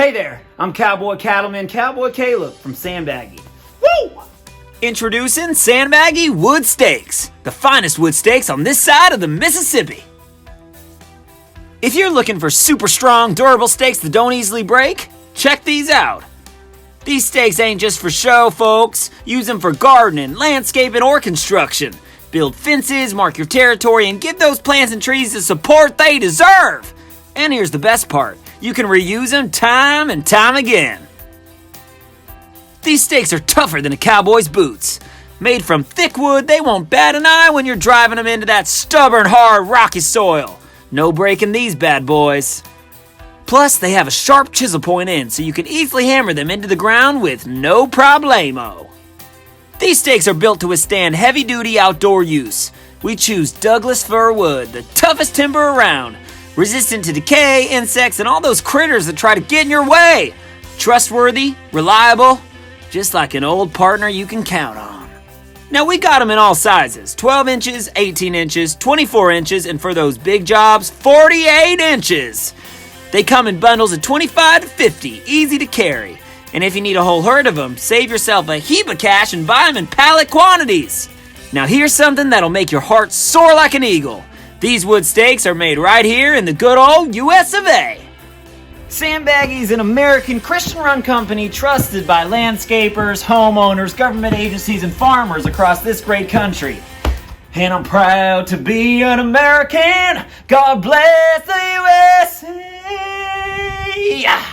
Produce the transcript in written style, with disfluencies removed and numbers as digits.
Hey there, I'm Cowboy Cattleman Cowboy Caleb from Sandbaggy. Woo! Introducing Sandbaggy Wood Steaks, the finest wood steaks on this side of the Mississippi. If you're looking for super strong, durable steaks that don't easily break, check these out. These steaks ain't just for show, folks. Use them for gardening, landscaping, or construction. Build fences, mark your territory, and give those plants and trees the support they deserve. And here's the best part. You can reuse them time and time again. These steaks are tougher than a cowboy's boots. Made from thick wood, they won't bat an eye when you're driving them into that stubborn, hard, rocky soil. No breaking these bad boys. Plus, they have a sharp chisel point in, so you can easily hammer them into the ground with no problemo. These steaks are built to withstand heavy-duty outdoor use. We choose Douglas fir wood, the toughest timber around. Resistant to decay, insects, and all those critters that try to get in your way. Trustworthy, reliable, just like an old partner you can count on. Now we got them in all sizes, 12 inches, 18 inches, 24 inches, and for those big jobs, 48 inches. They come in bundles of 25 to 50, easy to carry. And if you need a whole herd of them, save yourself a heap of cash and buy them in pallet quantities. Now here's something that'll make your heart soar like an eagle. These wood steaks are made right here in the good old US of A. Sandbaggy is an American Christian-run company trusted by landscapers, homeowners, government agencies, and farmers across this great country. And I'm proud to be an American. God bless the USA.